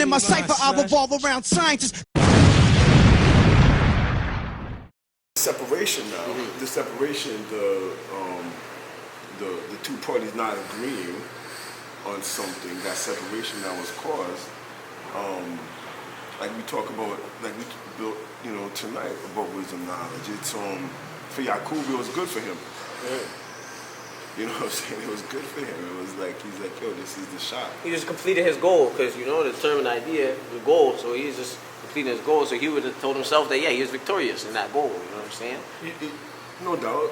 in my cipher, I revolve around scientists. Separation now. The separation, the two parties not agreeing on something. That separation that was caused. Like we talk about, like we built, tonight about wisdom knowledge. It's for Yakub, it was good for him. Yeah. You know what I'm saying? It was good for him. It was like he's like, yo, this is the shot. He just completed his goal because the term and idea, the goal. So he's just completing his goal. So he would have told himself that he was victorious in that goal. You know what I'm saying? No doubt.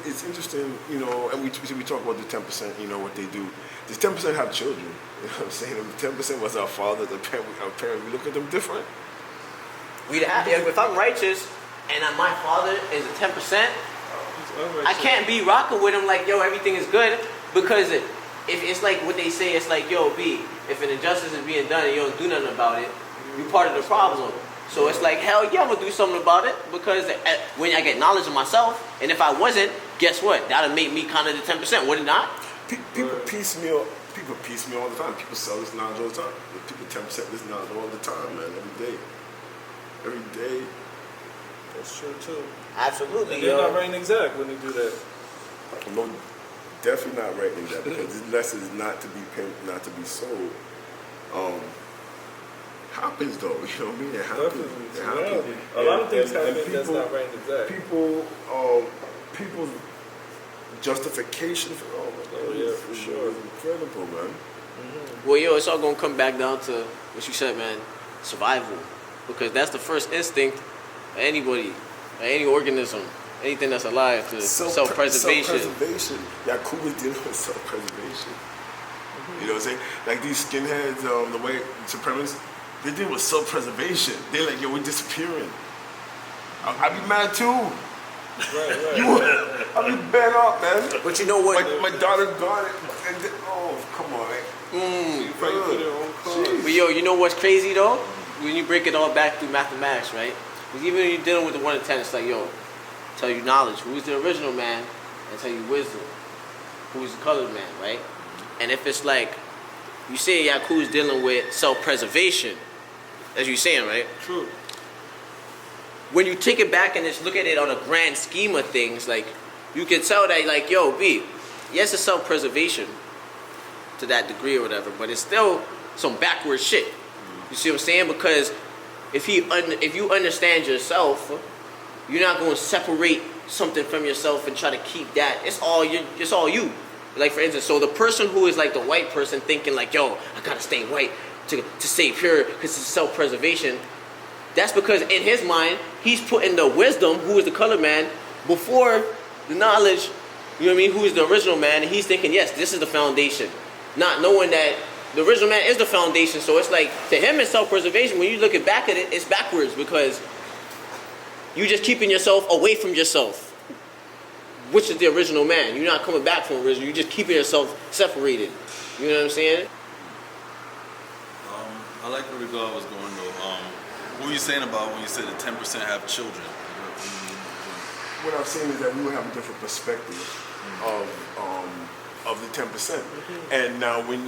It's interesting. And we talk about the 10%. What they do. The 10% have children. You know what I'm saying? If the 10% was our father, our parent. We look at them different. If I'm righteous and my father is a 10%. I can't be rocking with him like, yo, everything is good, because if it's like what they say, it's like, yo, B, if an injustice is being done and you don't do nothing about it, you're part of the problem. So it's like, hell yeah, I'm gonna do something about it, because when I get knowledge of myself, and if I wasn't, guess what? That'll make me kind of the 10%, would it not? People piecemeal all the time. People sell this knowledge all the time. People 10% this knowledge all the time, man, every day. That's true too. Absolutely. And they're not writing exact when they do that. No, definitely not writing that, because this lesson is not to be pimped, not to be sold. Happens though, you know what I mean? It happens. Definitely. A lot of things happen that's not writing exact. People's justification for for sure. It's incredible, man. Well, it's all gonna come back down to what you said, man. Survival, because that's the first instinct of anybody, any organism, anything that's alive, to self-preservation. Self-preservation. Yakub is dealing with self-preservation. You know what I'm saying? Like these skinheads, the white supremacists, they deal with self-preservation. They're like, yo, we're disappearing. I'd be mad too. Right. I'd be bent up, man. But you know what? My daughter got it. Come on, man. But you know what's crazy though? When you break it all back through mathematics, right? Because even when you're dealing with the 1 to 10, it's like, tell you knowledge, who's the original man, and tell you wisdom, who's the colored man, right? And if it's like, you say Yakub's dealing with self-preservation, as you're saying, right? True. When you take it back and just look at it on a grand scheme of things, like, you can tell that, like, yo, B, yes, it's self-preservation to that degree or whatever, but it's still some backward shit. You see what I'm saying? Because if you understand yourself, you're not going to separate something from yourself and try to keep that. It's all you. Like, for instance, so the person who is like the white person thinking like, yo, I gotta stay white to stay pure because it's self-preservation. That's because in his mind, he's putting the wisdom, who is the colored man, before the knowledge, you know what I mean, who is the original man, and he's thinking, yes, this is the foundation. Not knowing that the original man is the foundation. So it's like, to him it's self-preservation. When you look back at it, it's backwards, because you're just keeping yourself away from yourself, which is the original man. You're not coming back from the original. You're just keeping yourself separated. You know what I'm saying? I like where God was going though. What were you saying about when you said that 10% have children? What I'm saying is that we will have a different perspective of the 10%. And now when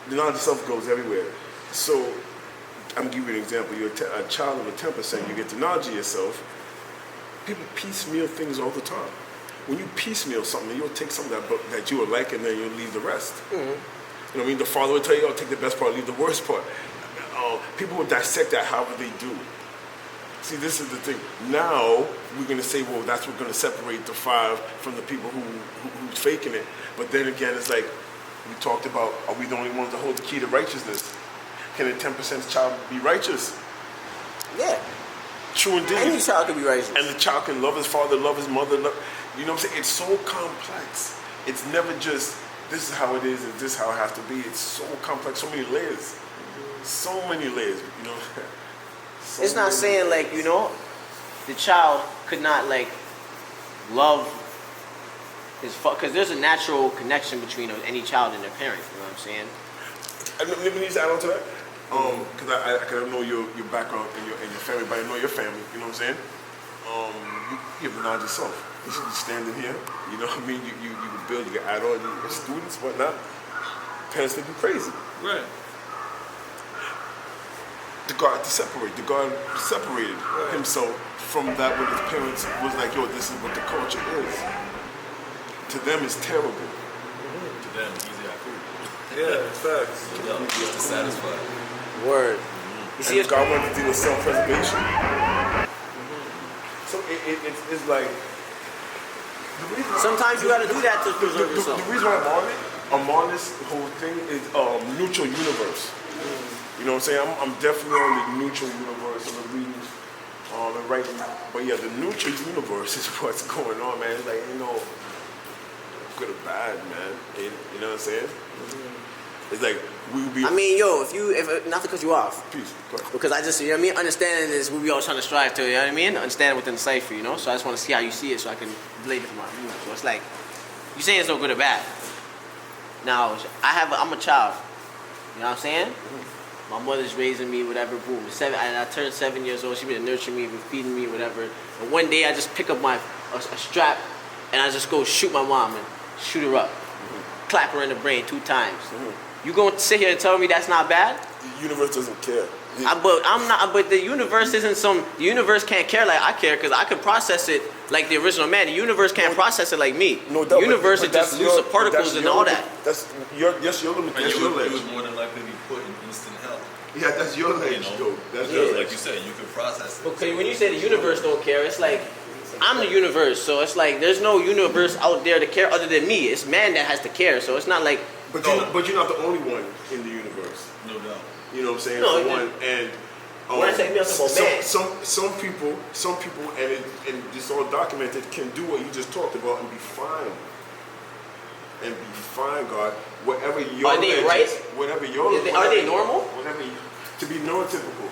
the knowledge of self goes everywhere. So I'm gonna give you an example. You're a child of a 10%. You get the knowledge of yourself. People piecemeal things all the time. When you piecemeal something, you'll take something that you will like, and then you'll leave the rest. You know what I mean? The father will tell you, take the best part, leave the worst part. People will dissect that however they do. See, this is the thing. Now, we're going to say, well, that's what's going to separate the 5 from the people who's faking it. But then again, it's like, we talked about, are we the only ones that hold the key to righteousness? Can a 10% child be righteous? Yeah. True indeed. Any child can be righteous. And the child can love his father, love his mother. You know what I'm saying? It's so complex. It's never just, this is how it is and this is how it has to be. It's so complex, so many layers. So many layers, It's not saying, like, the child could not, like, love his because there's a natural connection between any child and their parent, you know what I'm saying? Let me just add on to that. Because I know your background and your family, but I know your family, you know what I'm saying? You have the knowledge yourself. You should be standing here, you know what I mean? You can build, you can add on, your students, whatnot. parents think you're crazy. Right. The God separated himself from that when his parents was like, yo, this is what the culture is. To them, it's terrible. To them, easy Yakub. Yeah, facts. Just to satisfy. Word. You see, And God wanted to deal with self-preservation. So it's like, the reason sometimes you gotta do that to preserve yourself. The reason why I'm on this whole thing is neutral universe. You know what I'm saying? I'm definitely on the neutral universe. I'm reading and writing. But yeah, the neutral universe is what's going on, man. It's like, good or bad, man. You know what I'm saying? It's like, we would be... I mean, yo, if not to cut you off. Peace. Because I just, you know what I mean? Understanding is what we all trying to strive to, you know what I mean? Understand within the cipher, you know? So I just want to see how you see it so I can relate it to my view. So it's like, you saying it's no good or bad. Now, I'm a child. You know what I'm saying? My mother's raising me, whatever, boom. I turned 7 years old. She's been nurturing me, been feeding me, whatever. And one day I just pick up a strap and I just go shoot my mom and shoot her up. Clap her in the brain 2 times. You gonna sit here and tell me that's not bad? The universe doesn't care. But the universe isn't the universe can't care like I care because I can process it like the original man. The universe can't process it like me. No the doubt, universe but is just looser particles and all that. That's your limit. And That's your you ledge. would more than likely be put in instant hell. Yeah, that's your ledge, though. That's your ledge. Like you said, you can process it. Okay, when you say the universe don't care, it's like I'm the universe, so it's like there's no universe out there to care other than me. It's man that has to care, so it's not like. But you're not the only one in the universe. No doubt. You know what I'm saying? No, For one, and when I say me, I'm talking about man. some people, and it's all documented, can do what you just talked about and be fine. And be fine, God. Whatever your Are they right? Whatever your Are they normal? To be neurotypical.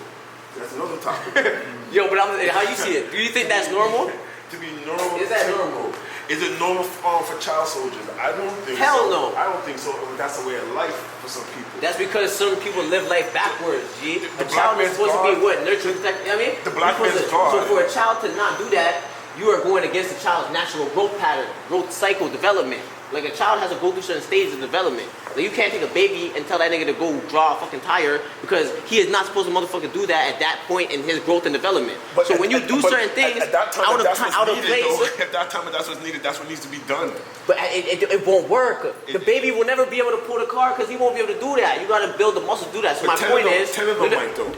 That's another topic. Yo, but how you see it? Do you think that's normal? To be normal. Is that normal? Is it normal for child soldiers? I don't think so. Hell no. I don't think so. That's a way of life for some people. That's because some people live life backwards, G. The A child black is supposed man's to be what? Nurture, protect, you know what I mean? The black You're supposed man's to- God. So for a child to not do that, you are going against the child's natural growth pattern, growth cycle, development. Like a child has to go through certain stages of development. Like you can't take a baby and tell that nigga to go draw a fucking tire because he is not supposed to motherfucking do that at that point in his growth and development. So when you do certain things at that time, out of that's time, what's out of needed, place, though. At that time, that's what's needed. That's what needs to be done. but it won't work. The baby will never be able to pull the car because he won't be able to do that. You gotta build the muscle to do that. So But my point is, 10 of them might though.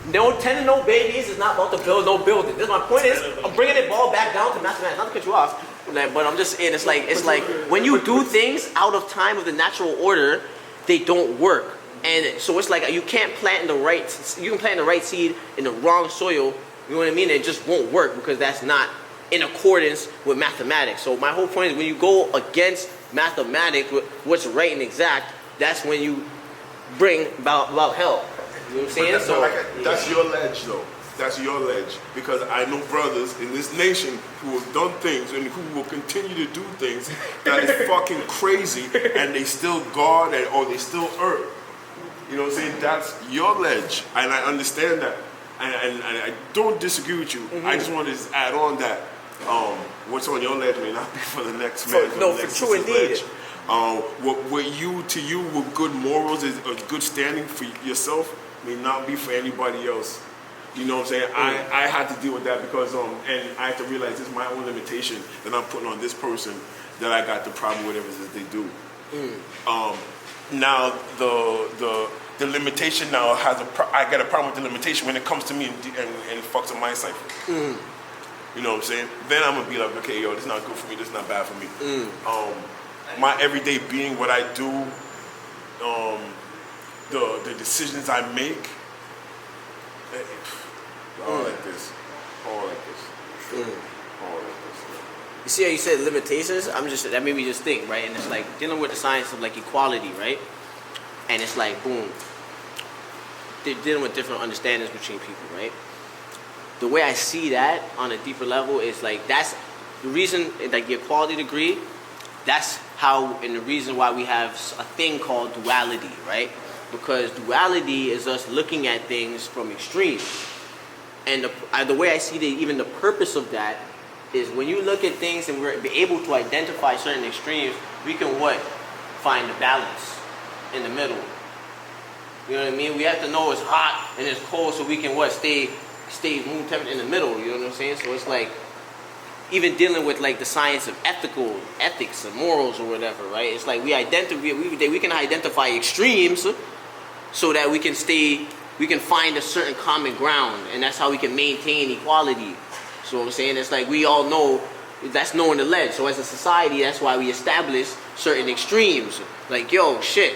no 10 and no babies is not about to build no building. This my point is, I'm bringing it all back down to mathematics. Not to cut you off, but I'm just saying it's like when you do things out of time of the natural order, they don't work. And so it's like you can't plant in the right. You can plant the right seed in the wrong soil. You know what I mean? It just won't work because that's not in accordance with mathematics. So my whole point is when you go against mathematics, what's right and exact, that's when you bring about hell. You know what I'm saying? That's your ledge, though. That's your ledge. Because I know brothers in this nation who have done things and who will continue to do things that is fucking crazy, and they still guard or they still earth. You know what I'm saying? That's your ledge, and I understand that, and I don't disagree with you. I just want to add on that what's on your ledge may not be for the next man. For true indeed. What to you with good morals is a good standing for yourself may not be for anybody else. You know what I'm saying? I had to deal with that because and I had to realize this is my own limitation that I'm putting on this person that I got the problem with whatever it is they do. Now the limitation now I got a problem with the limitation when it comes to me and fucks up my cipher. You know what I'm saying? Then I'm gonna be like, okay, yo, this is not good for me. This is not bad for me. My everyday being, what I do, the decisions I make, all like this. You see how you said limitations? That made me just think, right? And it's like dealing with the science of like equality, right? And it's like, boom, they're dealing with different understandings between people, right? The way I see that on a deeper level is like that's the reason, like the equality degree. That's how, and the reason why we have a thing called duality, right? Because duality is us looking at things from extremes. And the way I see even the purpose of that is when you look at things and we're able to identify certain extremes, we can find the balance. in the middle. You know what I mean? We have to know it's hot and it's cold so we can stay room temperature in the middle. You know what I'm saying? So it's like even dealing with like the science of ethics and morals or whatever, right? It's like we can identify extremes so that we can find a certain common ground, and that's how we can maintain equality. So what I'm saying, it's like we all know that's knowing the ledge. So as a society, that's why we establish certain extremes. Like, yo, shit,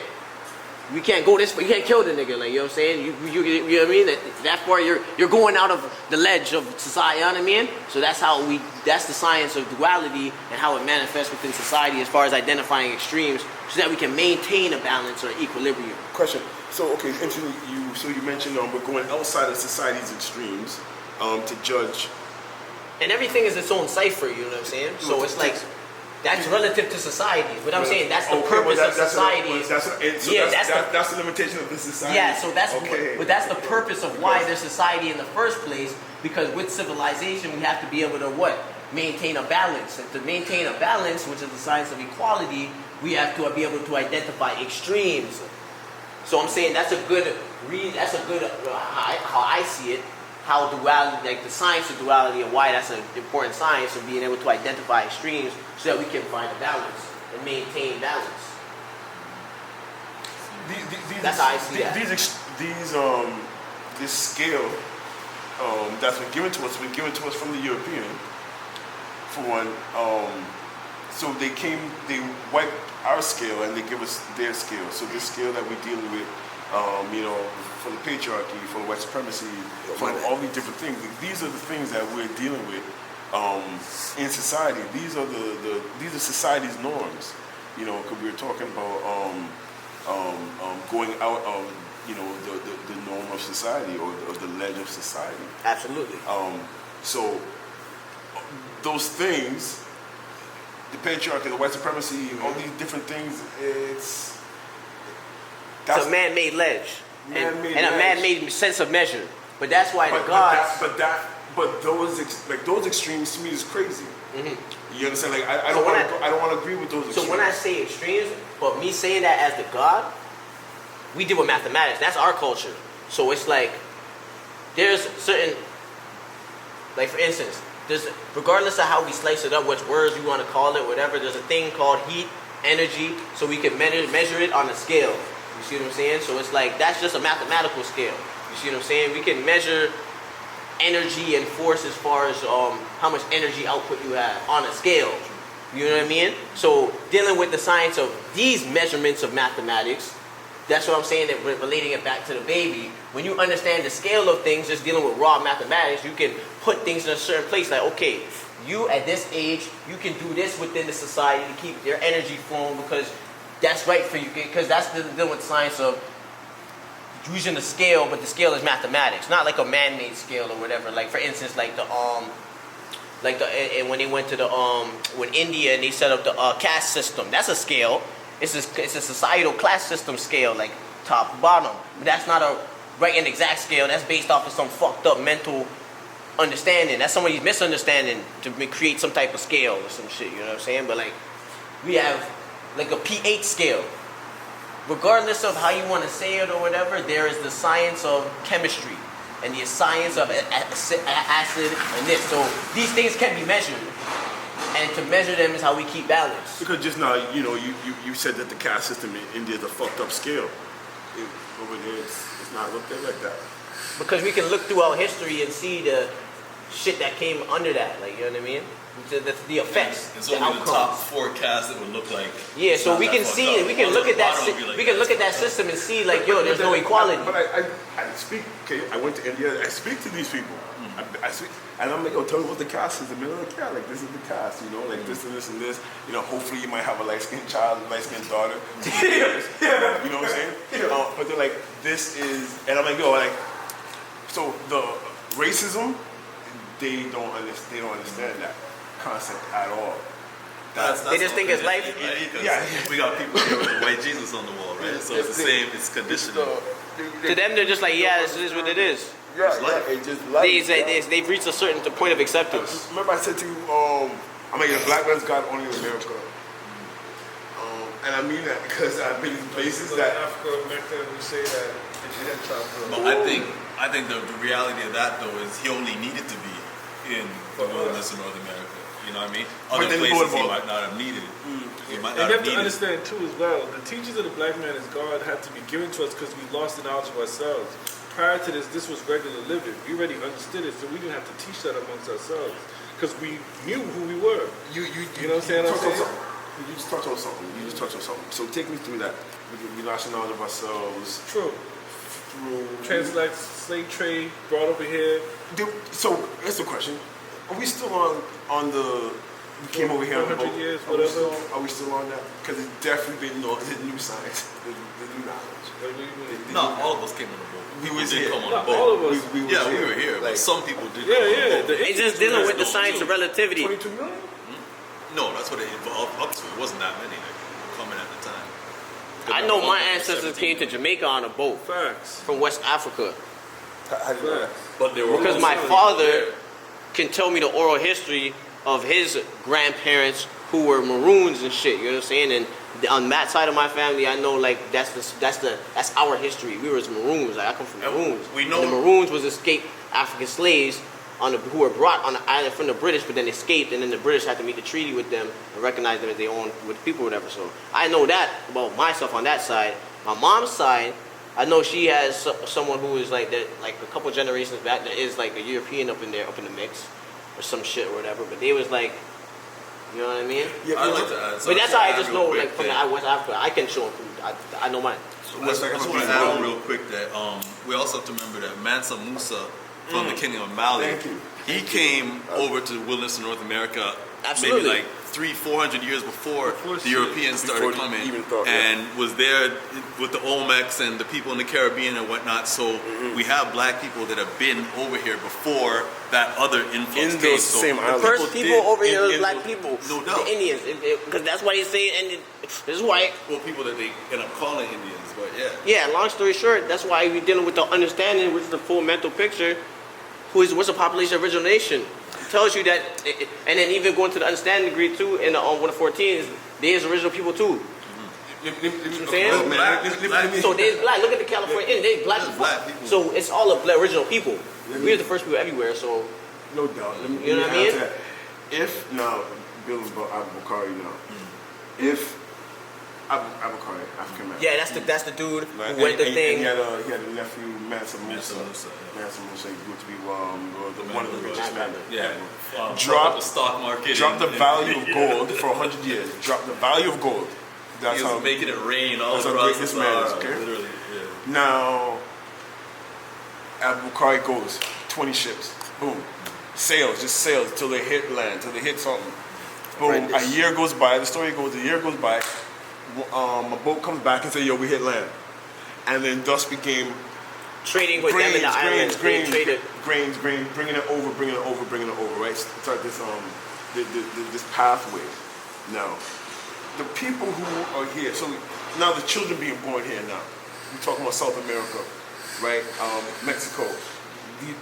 we can't go this far. You can't kill the nigga. Like, you know what I'm saying? You know what I mean? That far you're going out of the ledge of society. You know what I mean? So that's the science of duality and how it manifests within society as far as identifying extremes, so that we can maintain a balance or equilibrium. Question. So, okay, interesting. You mentioned we're going outside of society's extremes to judge. And everything is its own cipher, you know what I'm saying? So it's like, that's relative to society. What I'm saying, that's the purpose of society. That's the limitation of the society. Yeah, so that's the purpose of why there's society in the first place, because with civilization, we have to be able to maintain a balance. And to maintain a balance, which is the science of equality, we have to be able to identify extremes. So I'm saying that's a good how I see it, how duality, like the science of duality, and why that's an important science of being able to identify extremes so that we can find a balance and maintain balance. That's how I see that. This scale that's been given to us from the European, for one. So they wiped our scale and they give us their scale. So this scale that we're dealing with, for the patriarchy, for the white supremacy, for all these different things. These are the things that we're dealing with in society. These are these are society's norms. Because we were talking about going out of the norm of society or the ledge of society. Absolutely. So those things. The patriarchy, the white supremacy, all these different things, it's a man-made ledge. And a man-made sense of measure. But that's why the gods... But those extremes to me is crazy. Mm-hmm. You understand? Like, I don't want to agree with those extremes. So when I say extremes, but me saying that as the God, we deal with mathematics. That's our culture. So it's like, there's certain... Like, for instance... regardless of how we slice it up, which words we want to call it, whatever, there's a thing called heat, energy, so we can measure it on a scale. You see what I'm saying? So it's like, that's just a mathematical scale. You see what I'm saying? We can measure energy and force as far as how much energy output you have on a scale. You know what I mean? So dealing with the science of these measurements of mathematics, that's what I'm saying, that relating it back to the baby. When you understand the scale of things, just dealing with raw mathematics, you can put things in a certain place. Like, okay, you at this age, you can do this within the society to keep your energy flowing because that's right for you. Because that's dealing with the science of using the scale, but the scale is mathematics, not like a man-made scale or whatever. Like, for instance, when they went to with India and they set up the caste system, that's a scale. It's a societal class system scale, like top to bottom. But that's not a right and exact scale. That's based off of some fucked up mental understanding. That's somebody's misunderstanding to create some type of scale or some shit. You know what I'm saying? But like, we have like a pH scale. Regardless of how you want to say it or whatever, there is the science of chemistry and the science of acid and this. So these things can be measured. And to measure them is how we keep balance. Because just now, you said that the caste system in India is a fucked up scale. Over there, it's not looked at like that. Because we can look throughout history and see the shit that came under that. Like, you know what I mean? The effects. It's the only outcomes. the top forecast that would look like. Yeah, so we can see it. We can look at that. We can look at that system and see like, yo, there's no equality. But I speak. Okay, I went to India. I speak to these people. I speak, and I'm like, tell me what the caste is. And they're like, yeah, like this is the caste. Like this and this and this. Hopefully you might have a light-skinned child, light-skinned daughter. You know what I'm saying? But they're like, this is, and I'm like, so the racism, they don't understand that concept at all. They just think it's life. Yeah, we got people here with the white Jesus on the wall, right? So it's the same. It's conditioning. To them, they're just like, yeah, this is what it is. Yeah, it's just life. They've reached a certain point of acceptance. Remember I said to you, the black man's God only in America. And I mean that because I've been in places But in that. Africa, America, we say that they didn't chop But I think the reality of that though is he only needed to be in the wilderness of North America. You know what I mean? Other then places he what might not have needed. He might And not you have have to needed. understand too as well, the teachings of the black man as God had to be given to us because we lost the knowledge of ourselves. Prior to this was regular living. We already understood it, so we didn't have to teach that amongst ourselves because we knew who we were. You know what I'm saying? You just touched on something. So take me through that. We lost the knowledge of ourselves. True. Through Translate, slave trade, brought over here. So that's the question. Are we still on the? We came over here on the 100 boat. years, whatever. Are we still on that? Because it's definitely been the new science, the new knowledge. What do you mean? No, all of us came on the boat. We People was did here. come on Not the boat. all of us. We We were here, Like, but some people did. Yeah, come on yeah. the boat. It's just dealing with the science of relativity. 22 million? No, that's what it evolved up to. It wasn't that many coming at the time. I know my ancestors came to Jamaica on a boat Facts. from West Africa How do you know that? Facts. But there were because my father can tell me the oral history of his grandparents who were maroons and shit. You know what I'm saying? And on that side of my family, I know like that's our history. We was maroons. Like I come from And maroons. we know- And the maroons was escaped African slaves who were brought on the island from the British, but then escaped, and then the British had to make the treaty with them and recognize them as their own with people, or whatever. So I know that about myself on that side. My mom's side, I know she has someone who is like that, like a couple generations back. There is like a European up in the mix, or some shit or whatever. But they was like, you know what I mean? Yeah, I'd like to add But that's how I just know, real like quick from that- West Africa, I can show them. I know mine. I just want to add on real quick that we also have to remember that Mansa Musa from the Kingdom of Mali, Thank you. he came over to the wilderness of North America Absolutely. maybe like 300-400 years before the Europeans started Before coming, even thought, and was there with the Olmecs and the people in the Caribbean and whatnot. So we have black people that have been over here before that other influx In came. those So same the islands. First people did- over here in- was in black those- people, no doubt. the Indians, because that's why he's saying, and this is why. Well, people that they end up calling Indians, but yeah. Yeah, long story short, that's why we're dealing with the understanding, which is the full mental picture. What's the population of original nation? It tells you that, and then even going to the understanding degree too, in the 114 is there's original people too. So there's black. Look at the California Indians. There's black There's people. black people. So it's all of the original people. We're the first people everywhere. So No doubt. You know what I mean? add to that. If now, Bill Abukari now, if Abukari, African man. yeah, that's the dude Right, who went the and thing. he had a nephew, Mansa Musa. Musa, yeah. Mansa Musa, he grew to be one of the richest Right. men. Yeah. Drop the stock market. Drop the and- value of gold for 100 years. Drop the value of gold. That's He how. was making it rain all that's how across great the this man is, Sahara, okay? literally. Yeah. Now, Abukari goes 20 ships. Boom. Sails, just sails till they hit land, till they hit something. Boom. Horrendous. A year goes by. The story goes. A year goes by. A boat comes back and say, "Yo, we hit land," and then thus became Trading with them in the islands. They traded. grains, bringing it over, right? Start this this pathway. Now, the people who are here. So now the children being born here now. We're talking about South America, right? Mexico,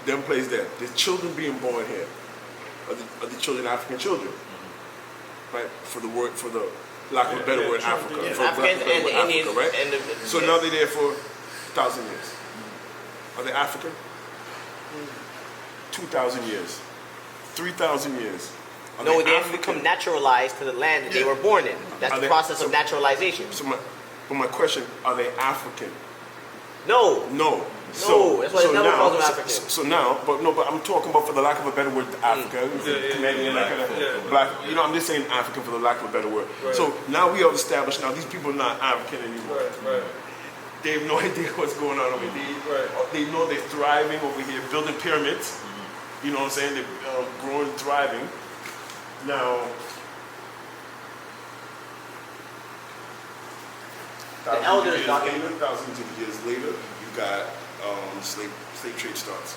them places there. The children being born here are the children, African children, right? For the lack of a better word, Africa. Yeah, For lack of a Africans better and word, the Indians Africa, right? and the- So now they're there for 1,000 years. Are they African? 2,000 years. 3,000 years. Are No, they have African? become naturalized to the land that they were born in. That's Are the they- process of naturalization. So my question, are they African? No. No. that's why they never call them African. So now, but I'm talking about, for the lack of a better word, Africa, Canadian, black. You know, I'm just saying African for the lack of a better word. Right. So now we have established. Now these people are not African anymore. Right. They have no idea what's going on over there. Right. They know they're thriving over here, building pyramids. You know what I'm saying? They're growing, thriving. Now, elders document. thousands of years later, you got slave trade starts.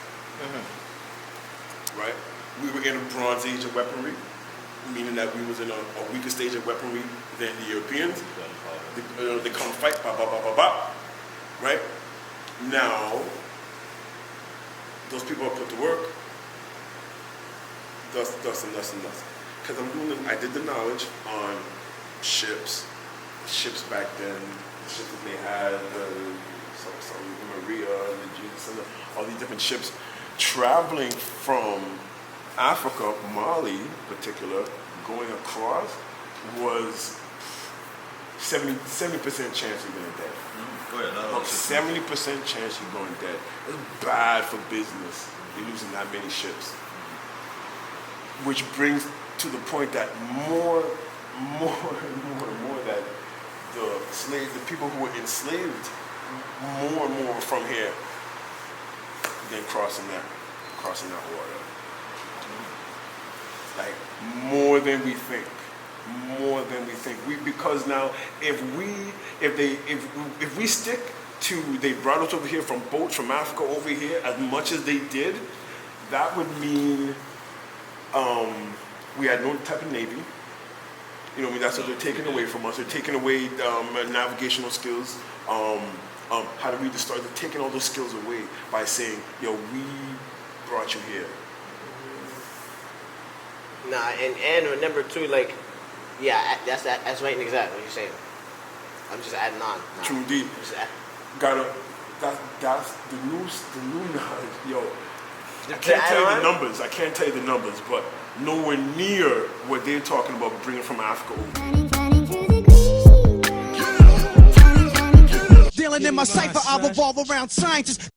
Right? We were in a Bronze Age of weaponry, meaning that we was in a weaker stage of weaponry than the Europeans. They come fight, ba ba ba ba ba. Right? Now, those people are put to work. Thus. Because I did the knowledge on ships, ships back then, the ships that they had, some Maria, the Jesus, and all these different ships traveling from Africa, Mali in particular, going across was 70% chance you're going dead. Go ahead. No, 70% chance you're going dead. It's bad for business. You're losing that many ships. Which brings to the point that more that the people who were enslaved, more and more from here, than crossing that water. Like more than we think. Because now if we stick to, they brought us over here from boats from Africa over here as much as they did, that would mean we had no type of navy. You know, I mean, that's what they're taking away from us. They're taking away navigational skills. How do we just start? They're taking all those skills away by saying, "Yo, we brought you here." Nah, and remember too, like, yeah, that's right and exactly what you're saying. I'm just adding on. Nah, True indeed. That's the new knowledge. Yo, I can't tell you the numbers. I can't tell you the numbers, but nowhere near what they're talking about bringing from Africa over. Dealing in my cipher, I revolve around scientists.